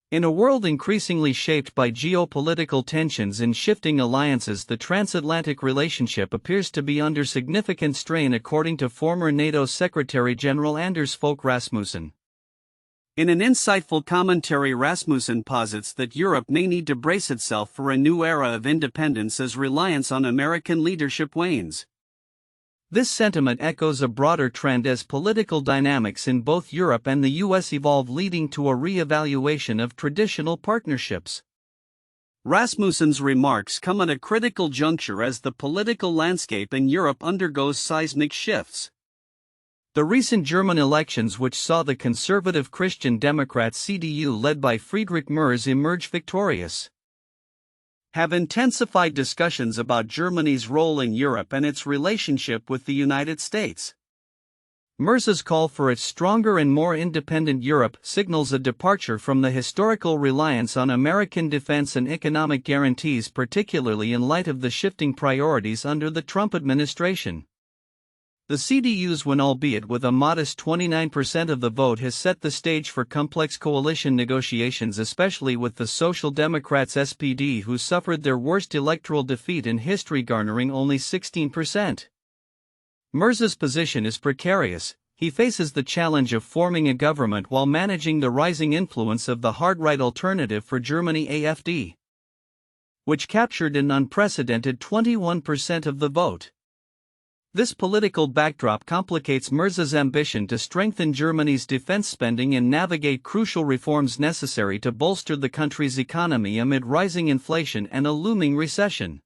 In a world increasingly shaped by geopolitical tensions and shifting alliances, the transatlantic relationship appears to be under significant strain, according to former NATO Secretary General Anders Fogh Rasmussen. In an insightful commentary, Rasmussen posits that Europe may need to brace itself for a new era of independence as reliance on American leadership wanes. This sentiment echoes a broader trend as political dynamics in both Europe and the US evolve, leading to a re-evaluation of traditional partnerships. Rasmussen's remarks come at a critical juncture as the political landscape in Europe undergoes seismic shifts. The recent German elections, which saw the conservative Christian Democrat CDU led by Friedrich Merz emerge victorious, have intensified discussions about Germany's role in Europe and its relationship with the United States. Merz's call for its stronger and more independent Europe signals a departure from the historical reliance on American defense and economic guarantees, particularly in light of the shifting priorities under the Trump administration. The CDU's win, albeit with a modest 29% of the vote, has set the stage for complex coalition negotiations, especially with the Social Democrats SPD, who suffered their worst electoral defeat in history, garnering only 16%. Merz's position is precarious. He faces the challenge of forming a government while managing the rising influence of the hard-right Alternative for Germany AfD, which captured an unprecedented 21% of the vote. This political backdrop complicates Merz's ambition to strengthen Germany's defense spending and navigate crucial reforms necessary to bolster the country's economy amid rising inflation and a looming recession.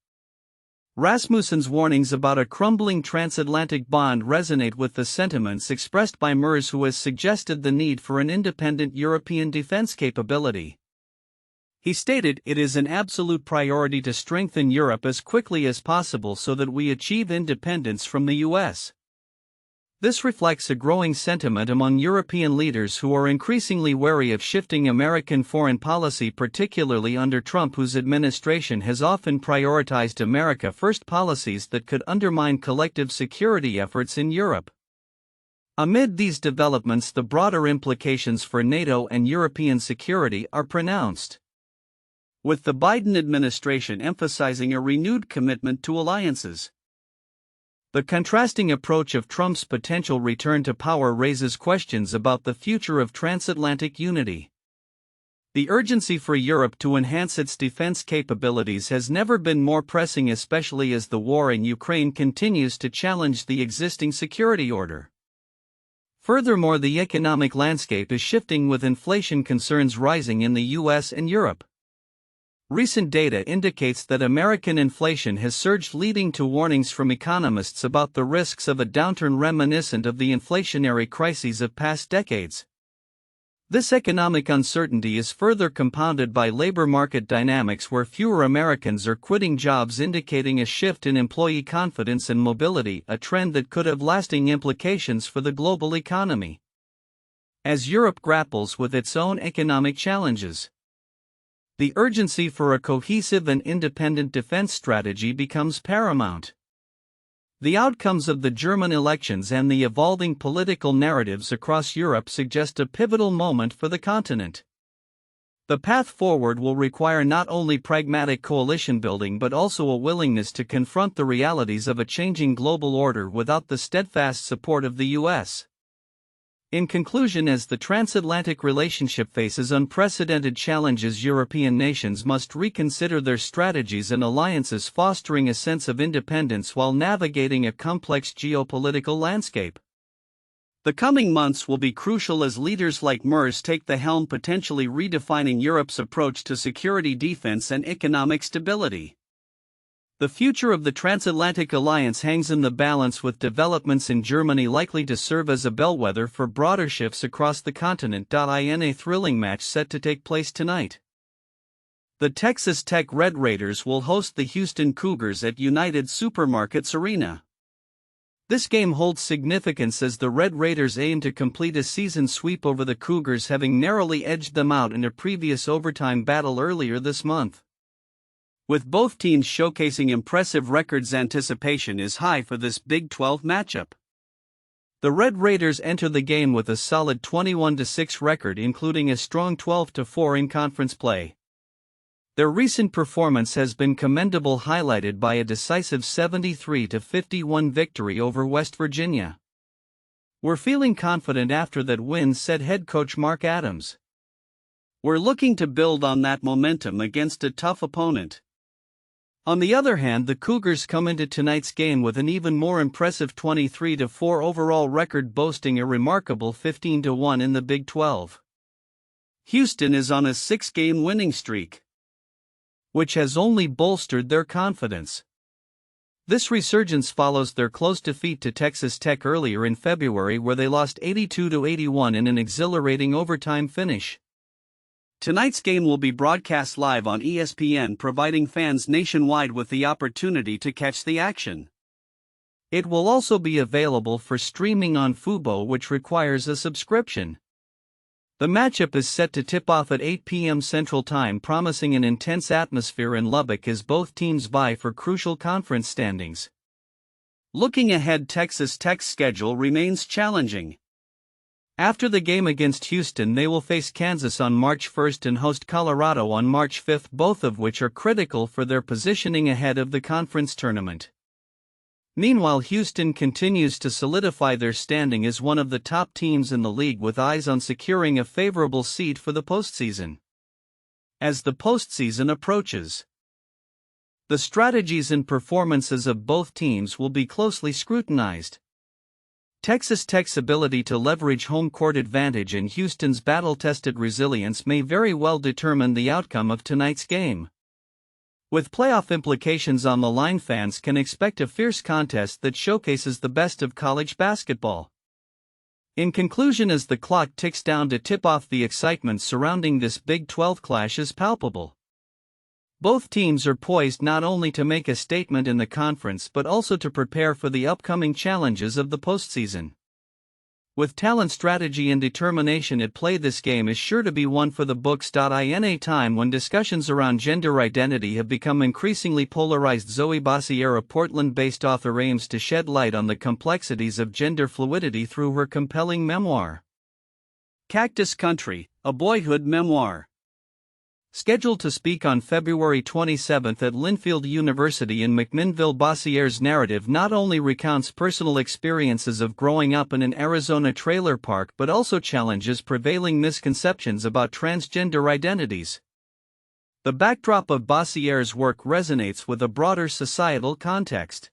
Rasmussen's warnings about a crumbling transatlantic bond resonate with the sentiments expressed by Merz, who has suggested the need for an independent European defense capability. He stated, "It is an absolute priority to strengthen Europe as quickly as possible so that we achieve independence from the US." This reflects a growing sentiment among European leaders who are increasingly wary of shifting American foreign policy, particularly under Trump, whose administration has often prioritized America first policies that could undermine collective security efforts in Europe. Amid these developments, the broader implications for NATO and European security are pronounced, with the Biden administration emphasizing a renewed commitment to alliances. The contrasting approach of Trump's potential return to power raises questions about the future of transatlantic unity. The urgency for Europe to enhance its defense capabilities has never been more pressing, especially as the war in Ukraine continues to challenge the existing security order. Furthermore, the economic landscape is shifting, with inflation concerns rising in the US and Europe. Recent data indicates that American inflation has surged, leading to warnings from economists about the risks of a downturn reminiscent of the inflationary crises of past decades. This economic uncertainty is further compounded by labor market dynamics, where fewer Americans are quitting jobs, indicating a shift in employee confidence and mobility, a trend that could have lasting implications for the global economy. As Europe grapples with its own economic challenges, the urgency for a cohesive and independent defense strategy becomes paramount. The outcomes of the German elections and the evolving political narratives across Europe suggest a pivotal moment for the continent. The path forward will require not only pragmatic coalition building but also a willingness to confront the realities of a changing global order without the steadfast support of the US. In conclusion, as the transatlantic relationship faces unprecedented challenges, European nations must reconsider their strategies and alliances, fostering a sense of independence while navigating a complex geopolitical landscape. The coming months will be crucial as leaders like Merz take the helm, potentially redefining Europe's approach to security, defense, and economic stability. The future of the transatlantic alliance hangs in the balance, with developments in Germany likely to serve as a bellwether for broader shifts across the continent. In a thrilling match set to take place tonight, the Texas Tech Red Raiders will host the Houston Cougars at United Supermarkets Arena. This game holds significance as the Red Raiders aim to complete a season sweep over the Cougars, having narrowly edged them out in a previous overtime battle earlier this month. With both teams showcasing impressive records, anticipation is high for this Big 12 matchup. The Red Raiders enter the game with a solid 21-6 record, including a strong 12-4 in conference play. Their recent performance has been commendable, highlighted by a decisive 73-51 victory over West Virginia. "We're feeling confident after that win," said head coach Mark Adams. "We're looking to build on that momentum against a tough opponent." On the other hand, the Cougars come into tonight's game with an even more impressive 23-4 overall record, boasting a remarkable 15-1 in the Big 12. Houston is on a 6-game winning streak, which has only bolstered their confidence. This resurgence follows their close defeat to Texas Tech earlier in February, where they lost 82-81 in an exhilarating overtime finish. Tonight's game will be broadcast live on ESPN, providing fans nationwide with the opportunity to catch the action. It will also be available for streaming on Fubo, which requires a subscription. The matchup is set to tip off at 8 p.m. Central Time, promising an intense atmosphere in Lubbock as both teams vie for crucial conference standings. Looking ahead, Texas Tech's schedule remains challenging. After the game against Houston, they will face Kansas on March 1st and host Colorado on March 5th, both of which are critical for their positioning ahead of the conference tournament. Meanwhile, Houston continues to solidify their standing as one of the top teams in the league, with eyes on securing a favorable seed for the postseason. As the postseason approaches, the strategies and performances of both teams will be closely scrutinized. Texas Tech's ability to leverage home court advantage and Houston's battle-tested resilience may very well determine the outcome of tonight's game. With playoff implications on the line, fans can expect a fierce contest that showcases the best of college basketball. In conclusion, as the clock ticks down to tip off, the excitement surrounding this Big 12 clash is palpable. Both teams are poised not only to make a statement in the conference but also to prepare for the upcoming challenges of the postseason. With talent, strategy, and determination at play, this game is sure to be one for the books. In a time when discussions around gender identity have become increasingly polarized, Zoe Bossiere, a Portland-based author, aims to shed light on the complexities of gender fluidity through her compelling memoir, Cactus Country, a boyhood memoir. Scheduled to speak on February 27 at Linfield University in McMinnville, Bossiere's narrative not only recounts personal experiences of growing up in an Arizona trailer park but also challenges prevailing misconceptions about transgender identities. The backdrop of Bossiere's work resonates with a broader societal context.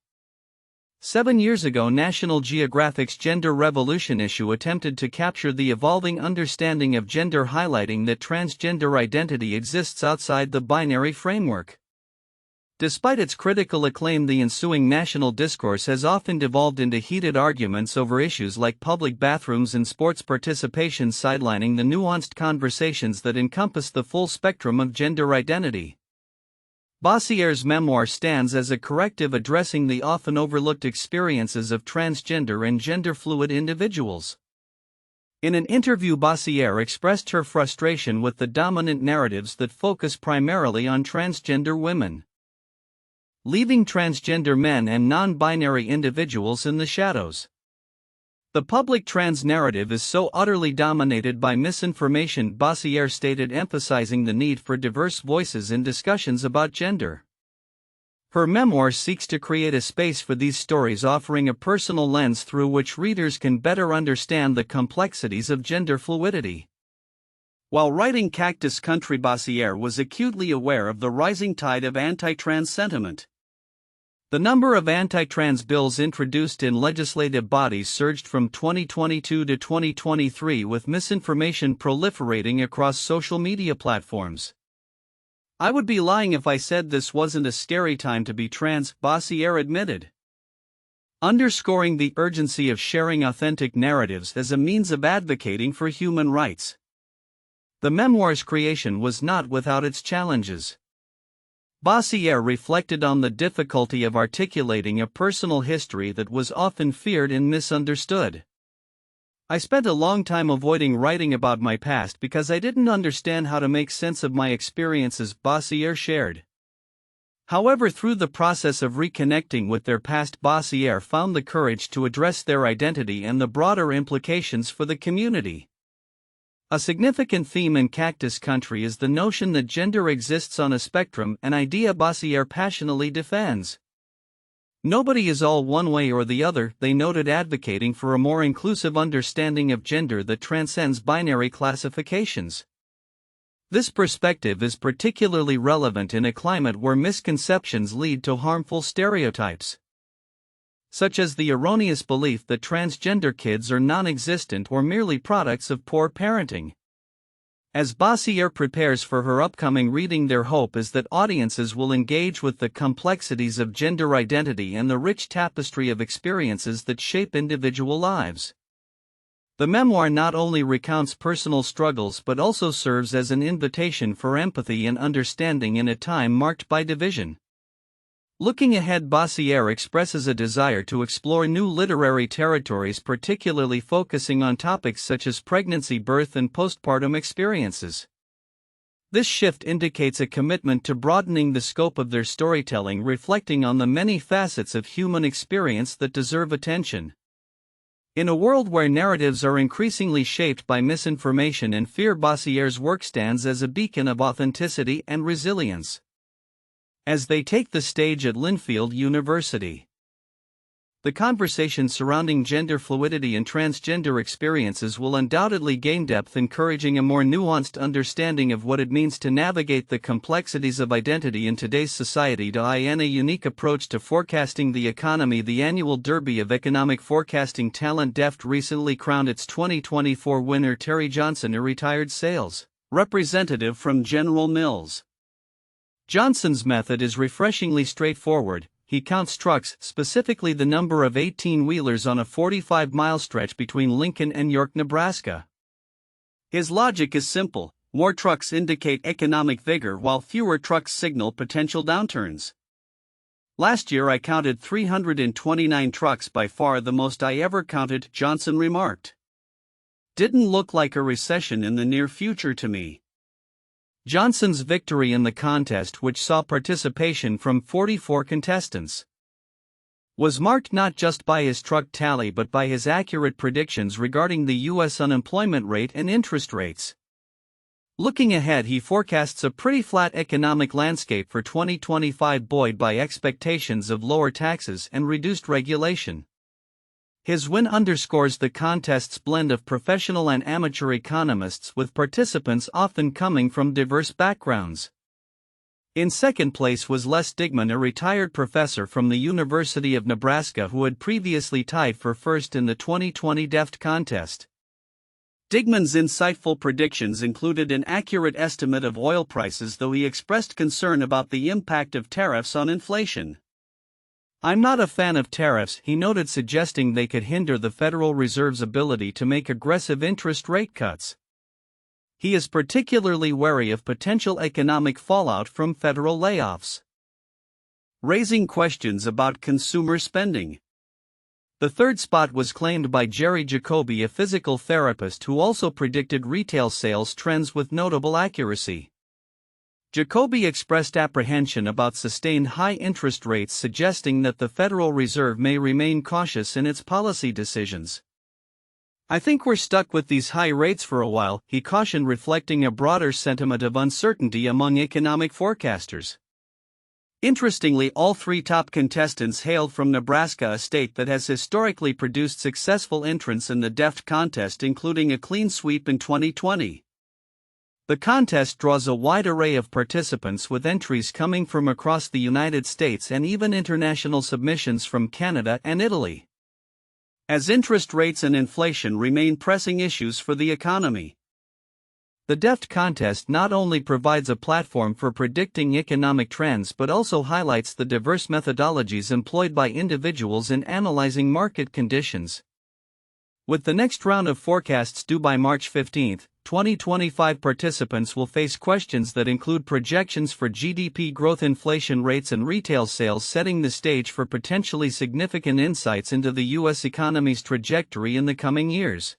7 years ago, National Geographic's Gender Revolution issue attempted to capture the evolving understanding of gender, highlighting that transgender identity exists outside the binary framework. Despite its critical acclaim, the ensuing national discourse has often devolved into heated arguments over issues like public bathrooms and sports participation, sidelining the nuanced conversations that encompass the full spectrum of gender identity. Bossiere's memoir stands as a corrective, addressing the often overlooked experiences of transgender and gender-fluid individuals. In an interview, Bossiere expressed her frustration with the dominant narratives that focus primarily on transgender women, leaving transgender men and non-binary individuals in the shadows. "The public trans narrative is so utterly dominated by misinformation," Bossiere stated, emphasizing the need for diverse voices in discussions about gender. Her memoir seeks to create a space for these stories, offering a personal lens through which readers can better understand the complexities of gender fluidity. While writing Cactus Country, Bossiere was acutely aware of the rising tide of anti-trans sentiment. The number of anti-trans bills introduced in legislative bodies surged from 2022 to 2023, with misinformation proliferating across social media platforms. "I would be lying if I said this wasn't a scary time to be trans," Bossiere admitted, underscoring the urgency of sharing authentic narratives as a means of advocating for human rights. The memoir's creation was not without its challenges. Bossiere reflected on the difficulty of articulating a personal history that was often feared and misunderstood. "I spent a long time avoiding writing about my past because I didn't understand how to make sense of my experiences," Bossiere shared. However, through the process of reconnecting with their past, Bossier found the courage to address their identity and the broader implications for the community. A significant theme in Cactus Country is the notion that gender exists on a spectrum, an idea Bossier passionately defends. Nobody is all one way or the other, they noted, advocating for a more inclusive understanding of gender that transcends binary classifications. This perspective is particularly relevant in a climate where misconceptions lead to harmful stereotypes, such as the erroneous belief that transgender kids are non-existent or merely products of poor parenting. As Bossier prepares for her upcoming reading, their hope is that audiences will engage with the complexities of gender identity and the rich tapestry of experiences that shape individual lives. The memoir not only recounts personal struggles but also serves as an invitation for empathy and understanding in a time marked by division. Looking ahead, Bossier expresses a desire to explore new literary territories, particularly focusing on topics such as pregnancy, birth, and postpartum experiences. This shift indicates a commitment to broadening the scope of their storytelling, reflecting on the many facets of human experience that deserve attention. In a world where narratives are increasingly shaped by misinformation and fear, Bossier's work stands as a beacon of authenticity and resilience. As they take the stage at Linfield University, the conversation surrounding gender fluidity and transgender experiences will undoubtedly gain depth, encouraging a more nuanced understanding of what it means to navigate the complexities of identity in today's society. In a unique approach to forecasting the economy, the annual Derby of Economic Forecasting Talent DEFT recently crowned its 2024 winner, Terry Johnson, a retired sales representative from General Mills. Johnson's method is refreshingly straightforward. He counts trucks, specifically the number of 18-wheelers on a 45-mile stretch between Lincoln and York, Nebraska. His logic is simple: more trucks indicate economic vigor, while fewer trucks signal potential downturns. Last year I counted 329 trucks, by far the most I ever counted, Johnson remarked. Didn't look like a recession in the near future to me. Johnson's victory in the contest, which saw participation from 44 contestants, was marked not just by his truck tally but by his accurate predictions regarding the U.S. unemployment rate and interest rates. Looking ahead, he forecasts a pretty flat economic landscape for 2025, buoyed by expectations of lower taxes and reduced regulation. His win underscores the contest's blend of professional and amateur economists, with participants often coming from diverse backgrounds. In second place was Les Digman, a retired professor from the University of Nebraska who had previously tied for first in the 2020 DEFT contest. Digman's insightful predictions included an accurate estimate of oil prices, though he expressed concern about the impact of tariffs on inflation. "I'm not a fan of tariffs," he noted, suggesting they could hinder the Federal Reserve's ability to make aggressive interest rate cuts. He is particularly wary of potential economic fallout from federal layoffs, raising questions about consumer spending. The third spot was claimed by Jerry Jacoby, a physical therapist who also predicted retail sales trends with notable accuracy. Jacoby expressed apprehension about sustained high interest rates, suggesting that the Federal Reserve may remain cautious in its policy decisions. "I think we're stuck with these high rates for a while," he cautioned, reflecting a broader sentiment of uncertainty among economic forecasters. Interestingly, all three top contestants hailed from Nebraska, a state that has historically produced successful entrants in the DEFT contest, including a clean sweep in 2020. The contest draws a wide array of participants, with entries coming from across the United States and even international submissions from Canada and Italy. As interest rates and inflation remain pressing issues for the economy, the DEFT contest not only provides a platform for predicting economic trends but also highlights the diverse methodologies employed by individuals in analyzing market conditions. With the next round of forecasts due by March 15, 2025, participants will face questions that include projections for GDP growth, inflation rates, and retail sales, setting the stage for potentially significant insights into the U.S. economy's trajectory in the coming years.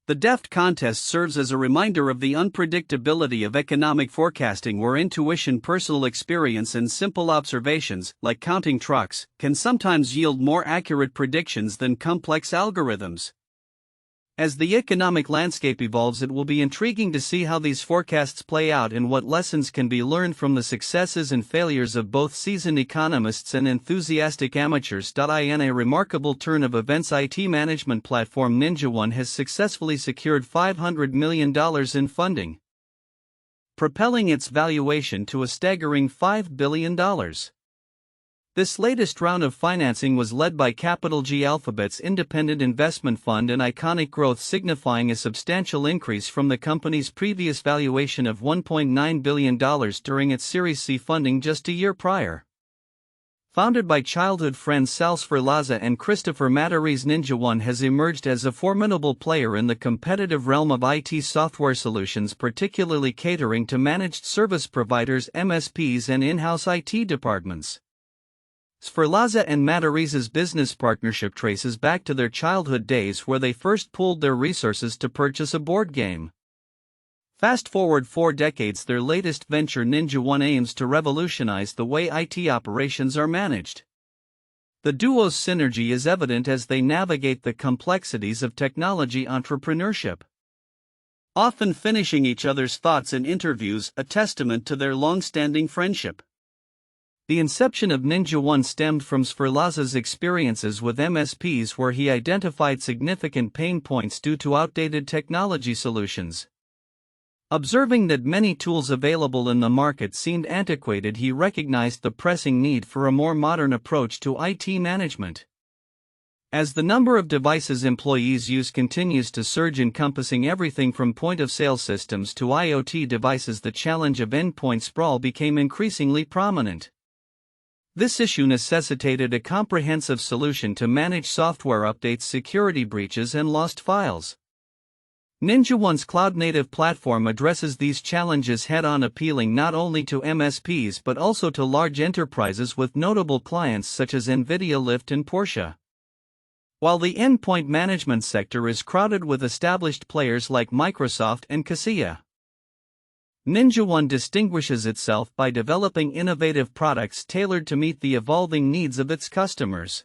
The DEFT contest serves as a reminder of the unpredictability of economic forecasting, where intuition, personal experience, and simple observations, like counting trucks, can sometimes yield more accurate predictions than complex algorithms. As the economic landscape evolves, it will be intriguing to see how these forecasts play out and what lessons can be learned from the successes and failures of both seasoned economists and enthusiastic amateurs. In a remarkable turn of events, IT management platform NinjaOne has successfully secured $500 million in funding, propelling its valuation to a staggering $5 billion. This latest round of financing was led by Capital G, Alphabet's independent investment fund, and Iconic Growth, signifying a substantial increase from the company's previous valuation of $1.9 billion during its Series C funding just a year prior. Founded by childhood friends Sal Sferlaza and Christopher Matarese, NinjaOne has emerged as a formidable player in the competitive realm of IT software solutions, particularly catering to managed service providers, MSPs, and in-house IT departments. Sferlaza and Matarese's business partnership traces back to their childhood days, where they first pooled their resources to purchase a board game. Fast forward 4 decades, their latest venture, NinjaOne, aims to revolutionize the way IT operations are managed. The duo's synergy is evident as they navigate the complexities of technology entrepreneurship, often finishing each other's thoughts in interviews, a testament to their long-standing friendship. The inception of NinjaOne stemmed from Sferlaza's experiences with MSPs, where he identified significant pain points due to outdated technology solutions. Observing that many tools available in the market seemed antiquated, he recognized the pressing need for a more modern approach to IT management. As the number of devices employees use continues to surge, encompassing everything from point-of-sale systems to IoT devices, the challenge of endpoint sprawl became increasingly prominent. This issue necessitated a comprehensive solution to manage software updates, security breaches, and lost files. NinjaOne's cloud-native platform addresses these challenges head-on, appealing not only to MSPs but also to large enterprises with notable clients such as NVIDIA, Lyft, and Porsche. While the endpoint management sector is crowded with established players like Microsoft and Kaseya, NinjaOne distinguishes itself by developing innovative products tailored to meet the evolving needs of its customers.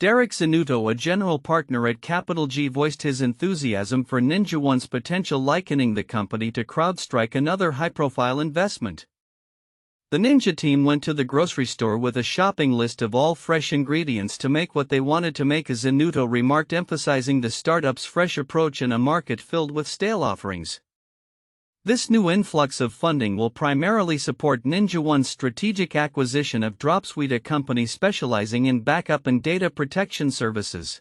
Derek Zanuto, a general partner at Capital G, voiced his enthusiasm for NinjaOne's potential, likening the company to CrowdStrike, another high-profile investment. The Ninja team went to the grocery store with a shopping list of all fresh ingredients to make what they wanted to make, as Zanuto remarked, emphasizing the startup's fresh approach in a market filled with stale offerings. This new influx of funding will primarily support NinjaOne's strategic acquisition of Dropsuite, a company specializing in backup and data protection services.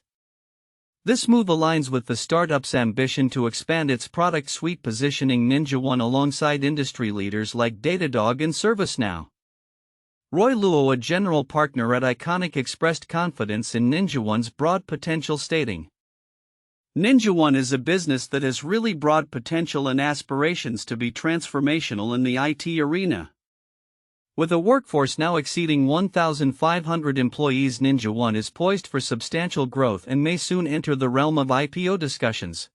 This move aligns with the startup's ambition to expand its product suite, positioning NinjaOne alongside industry leaders like Datadog and ServiceNow. Roy Luo, a general partner at Iconic, expressed confidence in NinjaOne's broad potential, stating, "NinjaOne is a business that has really broad potential and aspirations to be transformational in the IT arena. With a workforce now exceeding 1,500 employees, NinjaOne is poised for substantial growth and may soon enter the realm of IPO discussions."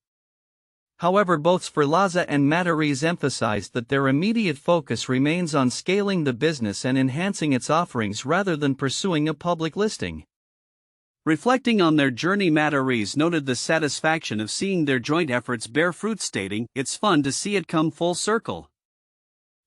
However, both Sferlaza and Matarese emphasized that their immediate focus remains on scaling the business and enhancing its offerings rather than pursuing a public listing. Reflecting on their journey, Matarese noted the satisfaction of seeing their joint efforts bear fruit, stating, "It's fun to see it come full circle."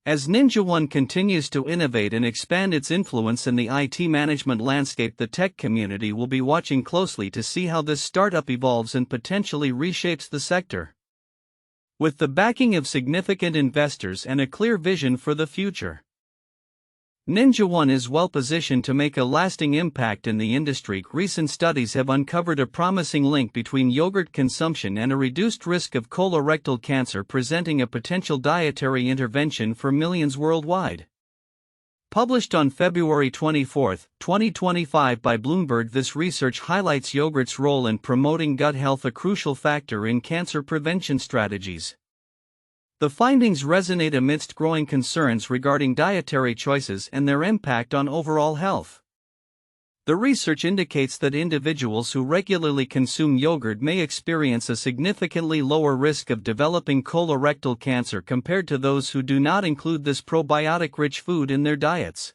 As NinjaOne continues to innovate and expand its influence in the IT management landscape, the tech community will be watching closely to see how this startup evolves and potentially reshapes the sector. With the backing of significant investors and a clear vision for the future, NinjaOne is well positioned to make a lasting impact in the industry. Recent studies have uncovered a promising link between yogurt consumption and a reduced risk of colorectal cancer, presenting a potential dietary intervention for millions worldwide. Published on February 24, 2025 by Bloomberg, this research highlights yogurt's role in promoting gut health, a crucial factor in cancer prevention strategies. The findings resonate amidst growing concerns regarding dietary choices and their impact on overall health. The research indicates that individuals who regularly consume yogurt may experience a significantly lower risk of developing colorectal cancer compared to those who do not include this probiotic-rich food in their diets.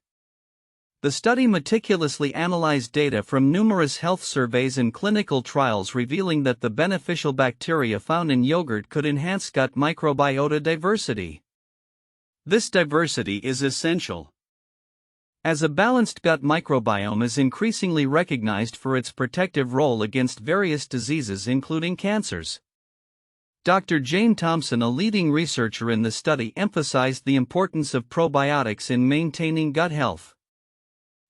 The study meticulously analyzed data from numerous health surveys and clinical trials, revealing that the beneficial bacteria found in yogurt could enhance gut microbiota diversity. This diversity is essential, as a balanced gut microbiome is increasingly recognized for its protective role against various diseases including cancers. Dr. Jane Thompson, a leading researcher in the study, emphasized the importance of probiotics in maintaining gut health.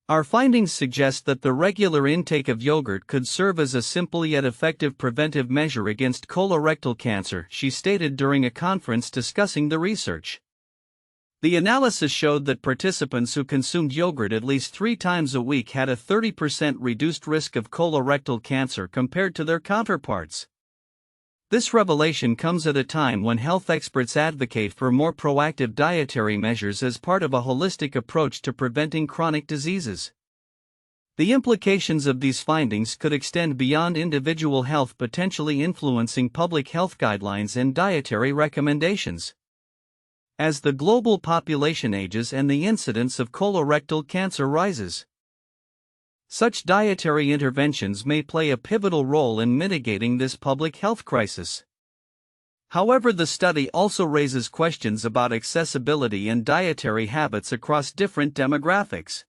Our findings suggest that the regular intake of yogurt could serve as a simple yet effective preventive measure against colorectal cancer, she stated during a conference discussing the research. The analysis showed that participants who consumed yogurt at least 3 times a week had a 30% reduced risk of colorectal cancer compared to their counterparts. This revelation comes at a time when health experts advocate for more proactive dietary measures as part of a holistic approach to preventing chronic diseases. The implications of these findings could extend beyond individual health, potentially influencing public health guidelines and dietary recommendations. As the global population ages and the incidence of colorectal cancer rises, such dietary interventions may play a pivotal role in mitigating this public health crisis. However, the study also raises questions about accessibility and dietary habits across different demographics.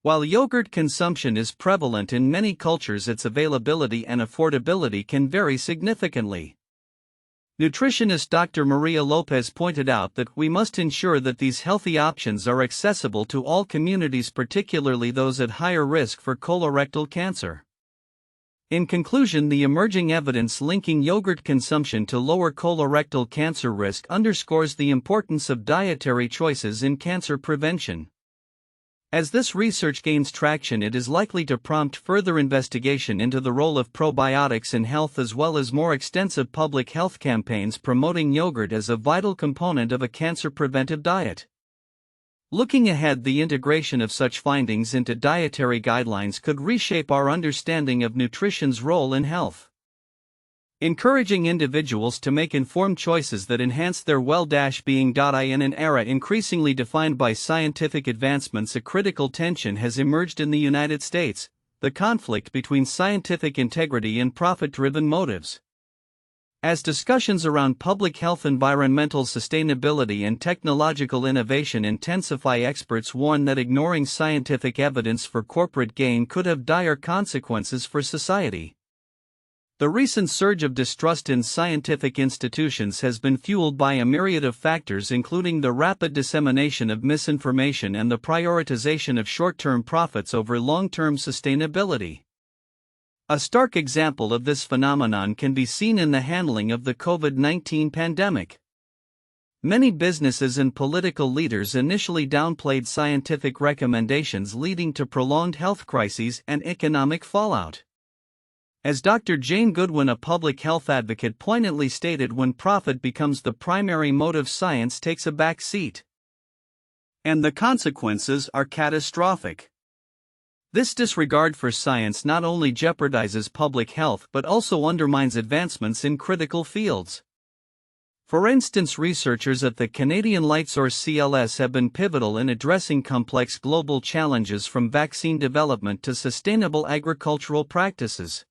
While yogurt consumption is prevalent in many cultures, its availability and affordability can vary significantly. Nutritionist Dr. Maria Lopez pointed out that we must ensure that these healthy options are accessible to all communities, particularly those at higher risk for colorectal cancer. In conclusion, the emerging evidence linking yogurt consumption to lower colorectal cancer risk underscores the importance of dietary choices in cancer prevention. As this research gains traction, it is likely to prompt further investigation into the role of probiotics in health, as well as more extensive public health campaigns promoting yogurt as a vital component of a cancer preventive diet. Looking ahead, the integration of such findings into dietary guidelines could reshape our understanding of nutrition's role in health, encouraging individuals to make informed choices that enhance their well-being. In an era increasingly defined by scientific advancements, a critical tension has emerged in the United States: the conflict between scientific integrity and profit-driven motives. As discussions around public health, environmental sustainability, and technological innovation intensify, experts warn that ignoring scientific evidence for corporate gain could have dire consequences for society. The recent surge of distrust in scientific institutions has been fueled by a myriad of factors, including the rapid dissemination of misinformation and the prioritization of short-term profits over long-term sustainability. A stark example of this phenomenon can be seen in the handling of the COVID-19 pandemic. Many businesses and political leaders initially downplayed scientific recommendations, leading to prolonged health crises and economic fallout. As Dr. Jane Goodwin, a public health advocate, poignantly stated, when profit becomes the primary motive, science takes a back seat. And the consequences are catastrophic. This disregard for science not only jeopardizes public health but also undermines advancements in critical fields. For instance, researchers at the Canadian Lightsource CLS have been pivotal in addressing complex global challenges, from vaccine development to sustainable agricultural practices.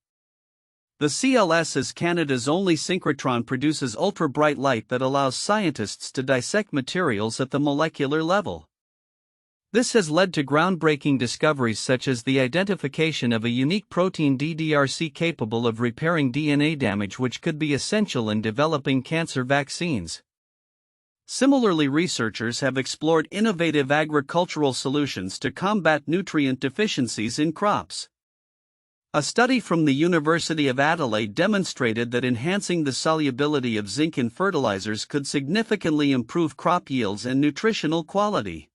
The CLS, as Canada's only synchrotron, produces ultra-bright light that allows scientists to dissect materials at the molecular level. This has led to groundbreaking discoveries such as the identification of a unique protein DDRC capable of repairing DNA damage, which could be essential in developing cancer vaccines. Similarly, researchers have explored innovative agricultural solutions to combat nutrient deficiencies in crops. A study from the University of Adelaide demonstrated that enhancing the solubility of zinc in fertilizers could significantly improve crop yields and nutritional quality,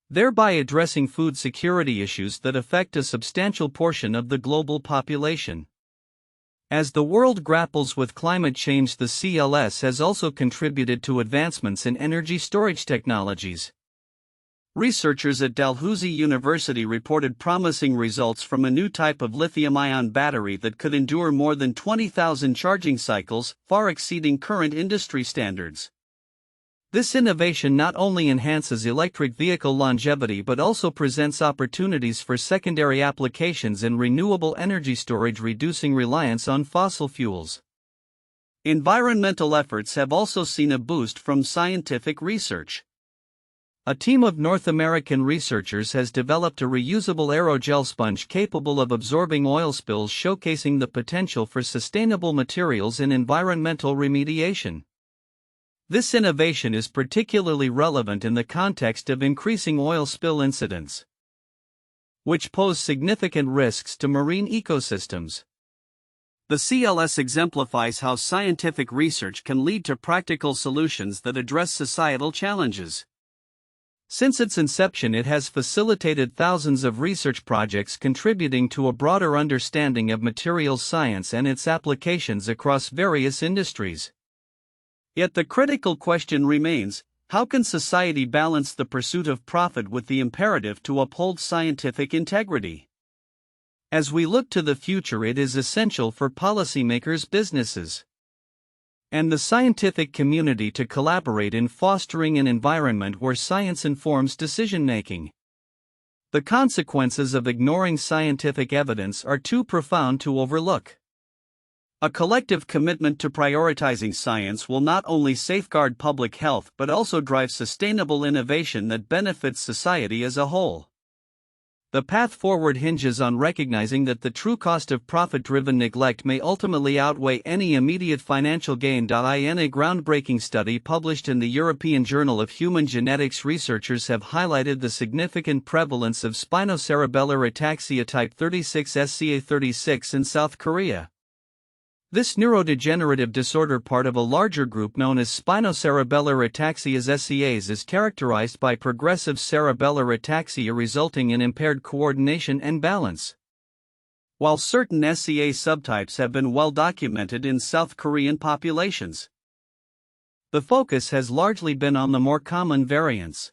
thereby addressing food security issues that affect a substantial portion of the global population. As the world grapples with climate change, the CLS has also contributed to advancements in energy storage technologies. Researchers at Dalhousie University reported promising results from a new type of lithium-ion battery that could endure more than 20,000 charging cycles, far exceeding current industry standards. This innovation not only enhances electric vehicle longevity but also presents opportunities for secondary applications in renewable energy storage, reducing reliance on fossil fuels. Environmental efforts have also seen a boost from scientific research. A team of North American researchers has developed a reusable aerogel sponge capable of absorbing oil spills, showcasing the potential for sustainable materials in environmental remediation. This innovation is particularly relevant in the context of increasing oil spill incidents, which pose significant risks to marine ecosystems. The CLS exemplifies how scientific research can lead to practical solutions that address societal challenges. Since its inception, it has facilitated thousands of research projects contributing to a broader understanding of materials science and its applications across various industries. Yet the critical question remains: how can society balance the pursuit of profit with the imperative to uphold scientific integrity? As we look to the future, it is essential for policymakers, businesses, and the scientific community to collaborate in fostering an environment where science informs decision-making. The consequences of ignoring scientific evidence are too profound to overlook. A collective commitment to prioritizing science will not only safeguard public health but also drive sustainable innovation that benefits society as a whole. The path forward hinges on recognizing that the true cost of profit-driven neglect may ultimately outweigh any immediate financial gain. In a groundbreaking study published in the European Journal of Human Genetics, researchers have highlighted the significant prevalence of spinocerebellar ataxia type 36 SCA36 in South Korea. This neurodegenerative disorder, part of a larger group known as spinocerebellar ataxias SCAs, is characterized by progressive cerebellar ataxia resulting in impaired coordination and balance. While certain SCA subtypes have been well documented in South Korean populations, the focus has largely been on the more common variants.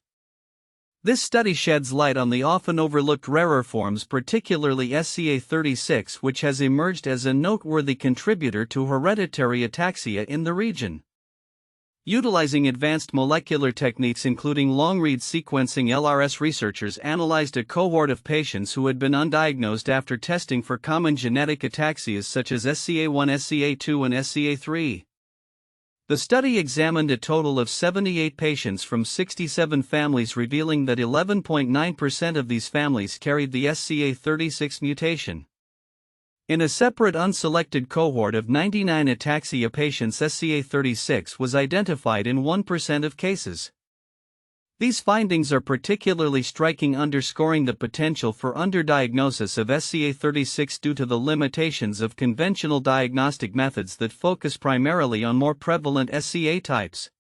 This study sheds light on the often overlooked rarer forms, particularly SCA36, which has emerged as a noteworthy contributor to hereditary ataxia in the region. Utilizing advanced molecular techniques including long-read sequencing, LRS researchers analyzed a cohort of patients who had been undiagnosed after testing for common genetic ataxias such as SCA1, SCA2, and SCA3. The study examined a total of 78 patients from 67 families, revealing that 11.9% of these families carried the SCA36 mutation. In a separate unselected cohort of 99 ataxia patients, SCA36 was identified in 1% of cases. These findings are particularly striking, underscoring the potential for underdiagnosis of SCA36 due to the limitations of conventional diagnostic methods that focus primarily on more prevalent SCA types.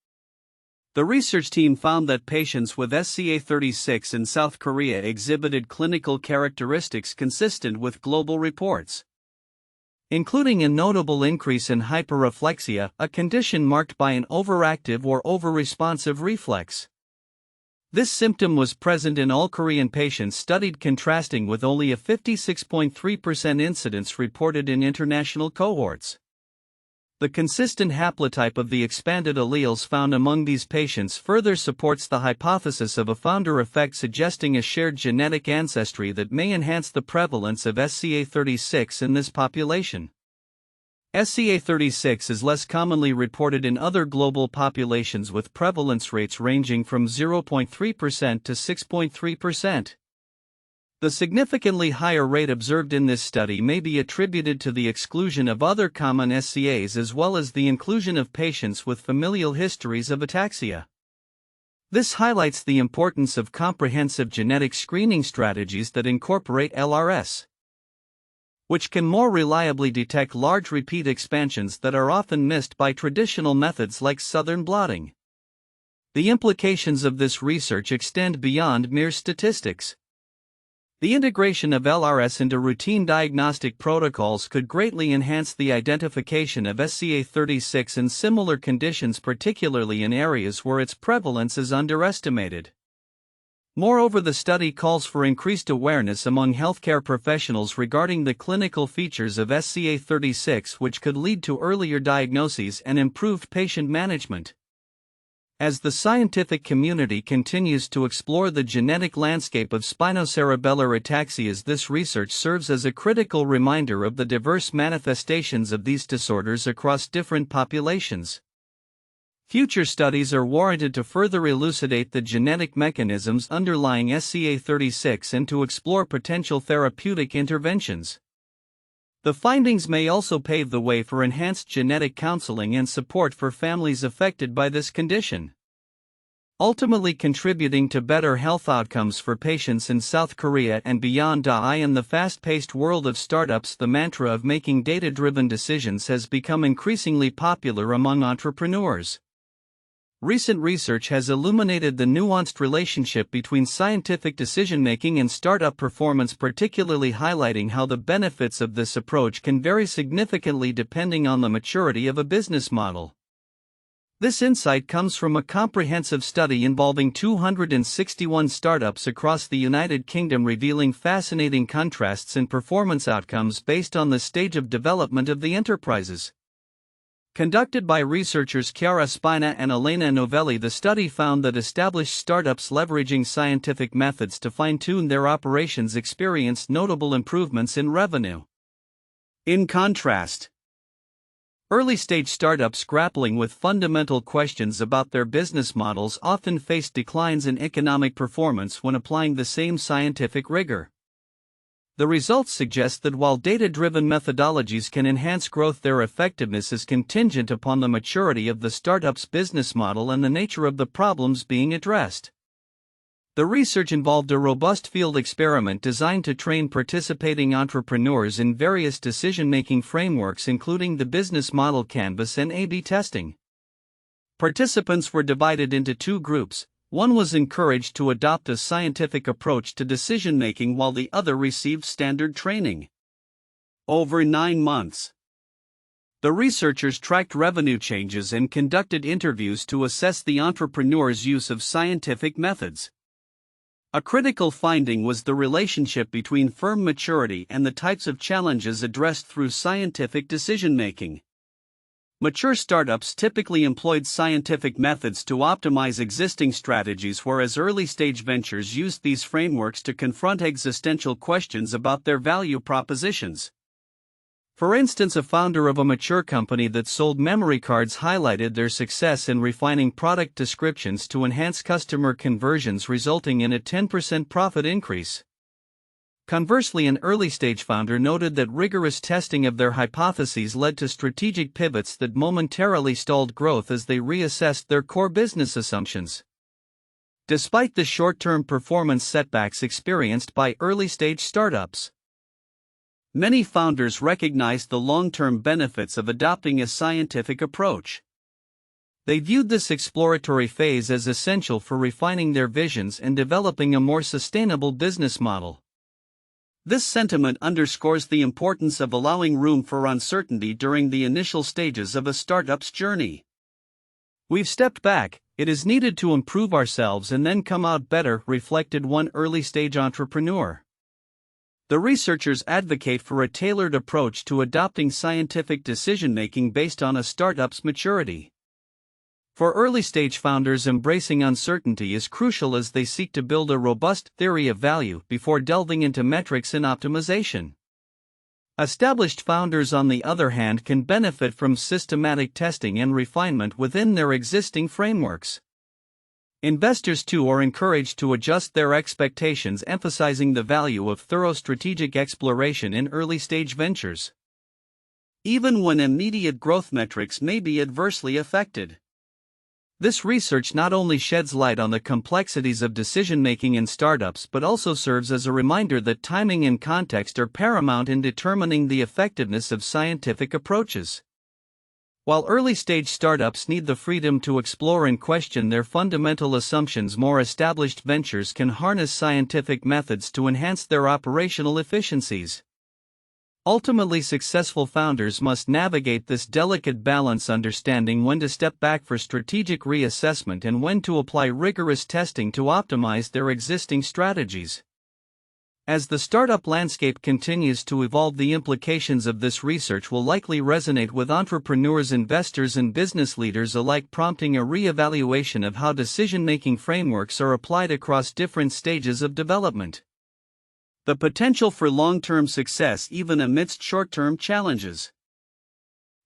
The research team found that patients with SCA36 in South Korea exhibited clinical characteristics consistent with global reports, including a notable increase in hyperreflexia, a condition marked by an overactive or overresponsive reflex. This symptom was present in all Korean patients studied, contrasting with only a 56.3% incidence reported in international cohorts. The consistent haplotype of the expanded alleles found among these patients further supports the hypothesis of a founder effect, suggesting a shared genetic ancestry that may enhance the prevalence of SCA36 in this population. SCA36 is less commonly reported in other global populations, with prevalence rates ranging from 0.3% to 6.3%. The significantly higher rate observed in this study may be attributed to the exclusion of other common SCAs as well as the inclusion of patients with familial histories of ataxia. This highlights the importance of comprehensive genetic screening strategies that incorporate LRS, which can more reliably detect large repeat expansions that are often missed by traditional methods like Southern blotting. The implications of this research extend beyond mere statistics. The integration of LRS into routine diagnostic protocols could greatly enhance the identification of SCA36 in similar conditions, particularly in areas where its prevalence is underestimated. Moreover, the study calls for increased awareness among healthcare professionals regarding the clinical features of SCA36, which could lead to earlier diagnoses and improved patient management. As the scientific community continues to explore the genetic landscape of spinocerebellar ataxias, this research serves as a critical reminder of the diverse manifestations of these disorders across different populations. Future studies are warranted to further elucidate the genetic mechanisms underlying SCA36 and to explore potential therapeutic interventions. The findings may also pave the way for enhanced genetic counseling and support for families affected by this condition, ultimately contributing to better health outcomes for patients in South Korea and beyond. In the fast-paced world of startups, the mantra of making data-driven decisions has become increasingly popular among entrepreneurs. Recent research has illuminated the nuanced relationship between scientific decision-making and startup performance, particularly highlighting how the benefits of this approach can vary significantly depending on the maturity of a business model. This insight comes from a comprehensive study involving 261 startups across the United Kingdom, revealing fascinating contrasts in performance outcomes based on the stage of development of the enterprises. Conducted by researchers Chiara Spina and Elena Novelli, the study found that established startups leveraging scientific methods to fine-tune their operations experienced notable improvements in revenue. In contrast, early-stage startups grappling with fundamental questions about their business models often faced declines in economic performance when applying the same scientific rigor. The results suggest that while data-driven methodologies can enhance growth, their effectiveness is contingent upon the maturity of the startup's business model and the nature of the problems being addressed. The research involved a robust field experiment designed to train participating entrepreneurs in various decision-making frameworks, including the business model canvas and A/B testing. Participants were divided into two groups. One was encouraged to adopt a scientific approach to decision-making while the other received standard training. Over 9 months, the researchers tracked revenue changes and conducted interviews to assess the entrepreneurs' use of scientific methods. A critical finding was the relationship between firm maturity and the types of challenges addressed through scientific decision-making. Mature startups typically employed scientific methods to optimize existing strategies, whereas early-stage ventures used these frameworks to confront existential questions about their value propositions. For instance, a founder of a mature company that sold memory cards highlighted their success in refining product descriptions to enhance customer conversions, resulting in a 10% profit increase. Conversely, an early-stage founder noted that rigorous testing of their hypotheses led to strategic pivots that momentarily stalled growth as they reassessed their core business assumptions. Despite the short-term performance setbacks experienced by early-stage startups, many founders recognized the long-term benefits of adopting a scientific approach. They viewed this exploratory phase as essential for refining their visions and developing a more sustainable business model. This sentiment underscores the importance of allowing room for uncertainty during the initial stages of a startup's journey. "We've stepped back, it is needed to improve ourselves and then come out better," reflected one early-stage entrepreneur. The researchers advocate for a tailored approach to adopting scientific decision-making based on a startup's maturity. For early-stage founders, embracing uncertainty is crucial as they seek to build a robust theory of value before delving into metrics and optimization. Established founders, on the other hand, can benefit from systematic testing and refinement within their existing frameworks. Investors, too, are encouraged to adjust their expectations, emphasizing the value of thorough strategic exploration in early-stage ventures, even when immediate growth metrics may be adversely affected. This research not only sheds light on the complexities of decision-making in startups but also serves as a reminder that timing and context are paramount in determining the effectiveness of scientific approaches. While early-stage startups need the freedom to explore and question their fundamental assumptions, more established ventures can harness scientific methods to enhance their operational efficiencies. Ultimately, successful founders must navigate this delicate balance, understanding when to step back for strategic reassessment and when to apply rigorous testing to optimize their existing strategies. As the startup landscape continues to evolve, the implications of this research will likely resonate with entrepreneurs, investors, and business leaders alike, prompting a re-evaluation of how decision-making frameworks are applied across different stages of development. The potential for long-term success even amidst short-term challenges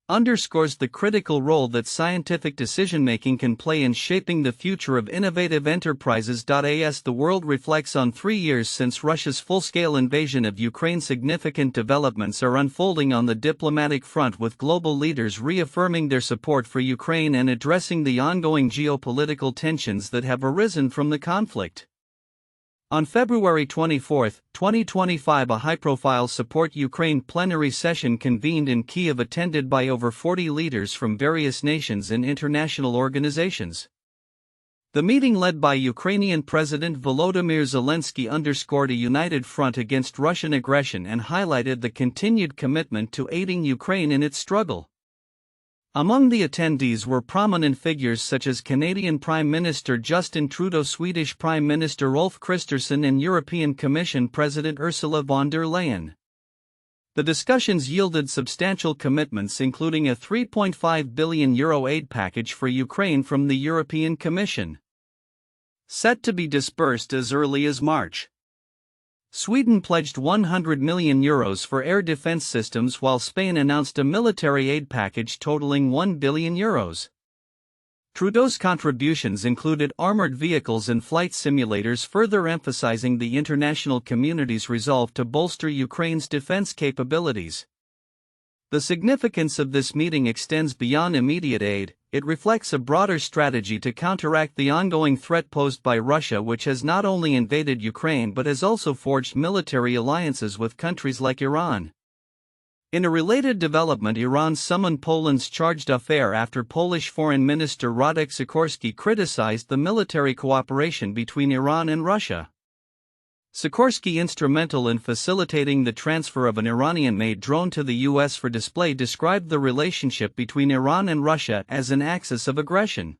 underscores the critical role that scientific decision-making can play in shaping the future of innovative enterprises. As the world reflects on 3 years since Russia's full-scale invasion of Ukraine, significant developments are unfolding on the diplomatic front, with global leaders reaffirming their support for Ukraine and addressing the ongoing geopolitical tensions that have arisen from the conflict. On February 24, 2025, a high-profile Support Ukraine plenary session convened in Kyiv, attended by over 40 leaders from various nations and international organizations. The meeting, led by Ukrainian President Volodymyr Zelensky, underscored a united front against Russian aggression and highlighted the continued commitment to aiding Ukraine in its struggle. Among the attendees were prominent figures such as Canadian Prime Minister Justin Trudeau, Swedish Prime Minister Ulf Kristersson, and European Commission President Ursula von der Leyen. The discussions yielded substantial commitments, including a €3.5 billion aid package for Ukraine from the European Commission, set to be disbursed as early as March. Sweden pledged €100 million for air defense systems, while Spain announced a military aid package totaling €1 billion. Trudeau's contributions included armored vehicles and flight simulators, further emphasizing the international community's resolve to bolster Ukraine's defense capabilities. The significance of this meeting extends beyond immediate aid. It reflects a broader strategy to counteract the ongoing threat posed by Russia, which has not only invaded Ukraine but has also forged military alliances with countries like Iran. In a related development, Iran summoned Poland's chargé d'affaires after Polish Foreign Minister Radek Sikorski criticized the military cooperation between Iran and Russia. Sikorski, instrumental in facilitating the transfer of an Iranian-made drone to the U.S. for display, described the relationship between Iran and Russia as an axis of aggression,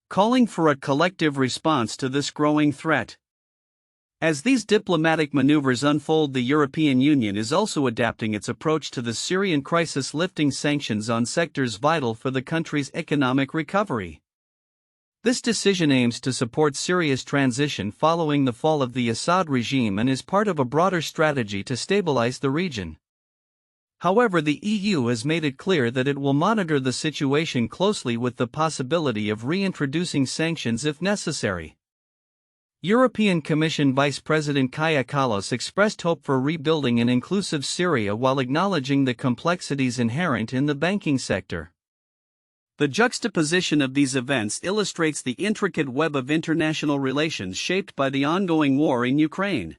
calling for a collective response to this growing threat. As these diplomatic maneuvers unfold, the European Union is also adapting its approach to the Syrian crisis, lifting sanctions on sectors vital for the country's economic recovery. This decision aims to support Syria's transition following the fall of the Assad regime and is part of a broader strategy to stabilize the region. However, the EU has made it clear that it will monitor the situation closely, with the possibility of reintroducing sanctions if necessary. European Commission Vice President Kaja Kallas expressed hope for rebuilding an inclusive Syria while acknowledging the complexities inherent in the banking sector. The juxtaposition of these events illustrates the intricate web of international relations shaped by the ongoing war in Ukraine.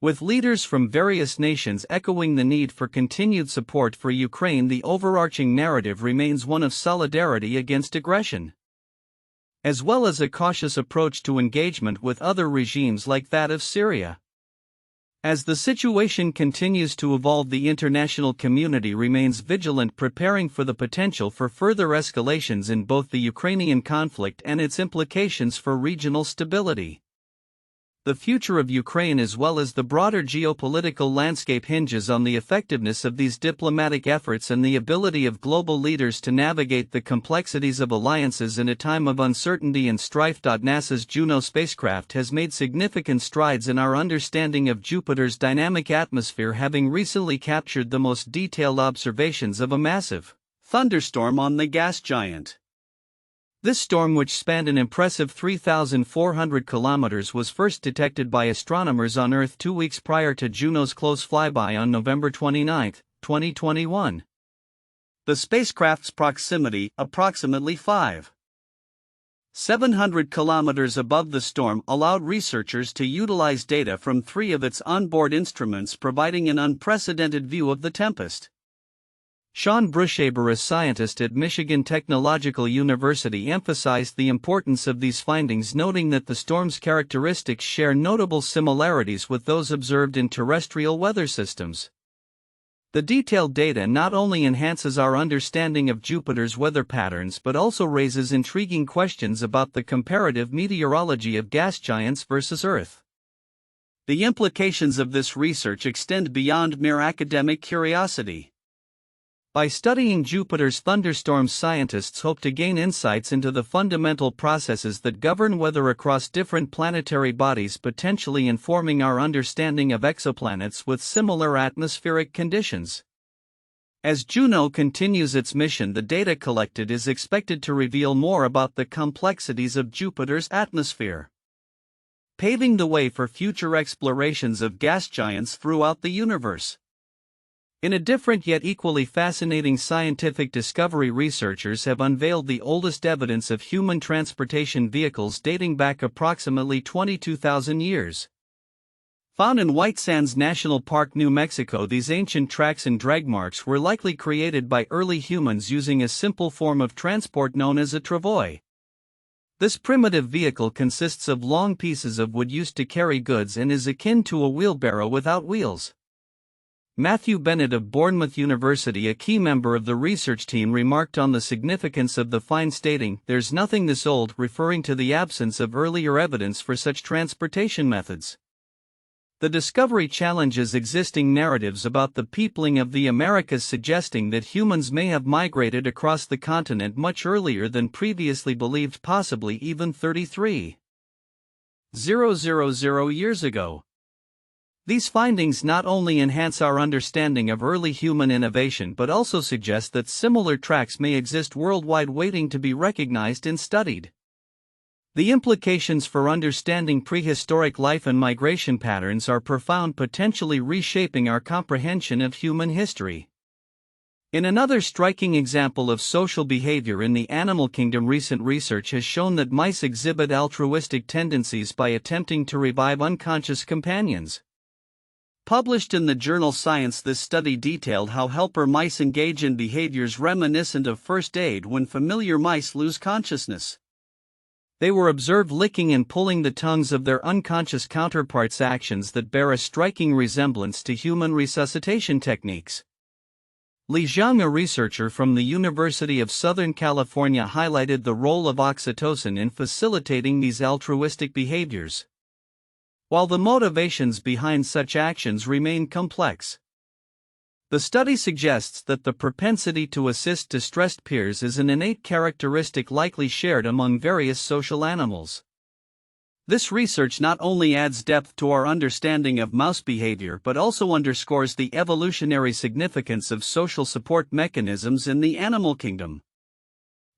With leaders from various nations echoing the need for continued support for Ukraine, the overarching narrative remains one of solidarity against aggression, as well as a cautious approach to engagement with other regimes like that of Syria. As the situation continues to evolve, the international community remains vigilant, preparing for the potential for further escalations in both the Ukrainian conflict and its implications for regional stability. The future of Ukraine, as well as the broader geopolitical landscape, hinges on the effectiveness of these diplomatic efforts and the ability of global leaders to navigate the complexities of alliances in a time of uncertainty and strife. NASA's Juno spacecraft has made significant strides in our understanding of Jupiter's dynamic atmosphere, having recently captured the most detailed observations of a massive thunderstorm on the gas giant. This storm, which spanned an impressive 3,400 kilometers, was first detected by astronomers on Earth 2 weeks prior to Juno's close flyby on November 29, 2021. The spacecraft's proximity, approximately 700 kilometers above the storm, allowed researchers to utilize data from 3 of its onboard instruments, providing an unprecedented view of the tempest. Sean Brushaber, a scientist at Michigan Technological University, emphasized the importance of these findings, noting that the storm's characteristics share notable similarities with those observed in terrestrial weather systems. The detailed data not only enhances our understanding of Jupiter's weather patterns but also raises intriguing questions about the comparative meteorology of gas giants versus Earth. The implications of this research extend beyond mere academic curiosity. By studying Jupiter's thunderstorms, scientists hope to gain insights into the fundamental processes that govern weather across different planetary bodies, potentially informing our understanding of exoplanets with similar atmospheric conditions. As Juno continues its mission, the data collected is expected to reveal more about the complexities of Jupiter's atmosphere, paving the way for future explorations of gas giants throughout the universe. In a different yet equally fascinating scientific discovery, researchers have unveiled the oldest evidence of human transportation vehicles dating back approximately 22,000 years. Found in White Sands National Park, New Mexico, these ancient tracks and drag marks were likely created by early humans using a simple form of transport known as a travois. This primitive vehicle consists of long pieces of wood used to carry goods and is akin to a wheelbarrow without wheels. Matthew Bennett of Bournemouth University, a key member of the research team, remarked on the significance of the find, stating, "There's nothing this old," referring to the absence of earlier evidence for such transportation methods. The discovery challenges existing narratives about the peopling of the Americas, suggesting that humans may have migrated across the continent much earlier than previously believed, possibly even 33,000 years ago. These findings not only enhance our understanding of early human innovation but also suggest that similar tracks may exist worldwide, waiting to be recognized and studied. The implications for understanding prehistoric life and migration patterns are profound, potentially reshaping our comprehension of human history. In another striking example of social behavior in the animal kingdom, recent research has shown that mice exhibit altruistic tendencies by attempting to revive unconscious companions. Published in the journal Science, this study detailed how helper mice engage in behaviors reminiscent of first aid when familiar mice lose consciousness. They were observed licking and pulling the tongues of their unconscious counterparts, actions that bear a striking resemblance to human resuscitation techniques. Li Zhang, a researcher from the University of Southern California, highlighted the role of oxytocin in facilitating these altruistic behaviors. While the motivations behind such actions remain complex, the study suggests that the propensity to assist distressed peers is an innate characteristic likely shared among various social animals. This research not only adds depth to our understanding of mouse behavior but also underscores the evolutionary significance of social support mechanisms in the animal kingdom.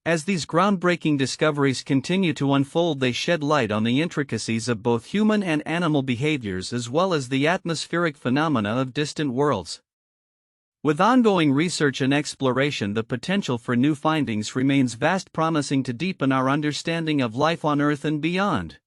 As these groundbreaking discoveries continue to unfold, they shed light on the intricacies of both human and animal behaviors as well as the atmospheric phenomena of distant worlds. With ongoing research and exploration, the potential for new findings remains vast, promising to deepen our understanding of life on Earth and beyond.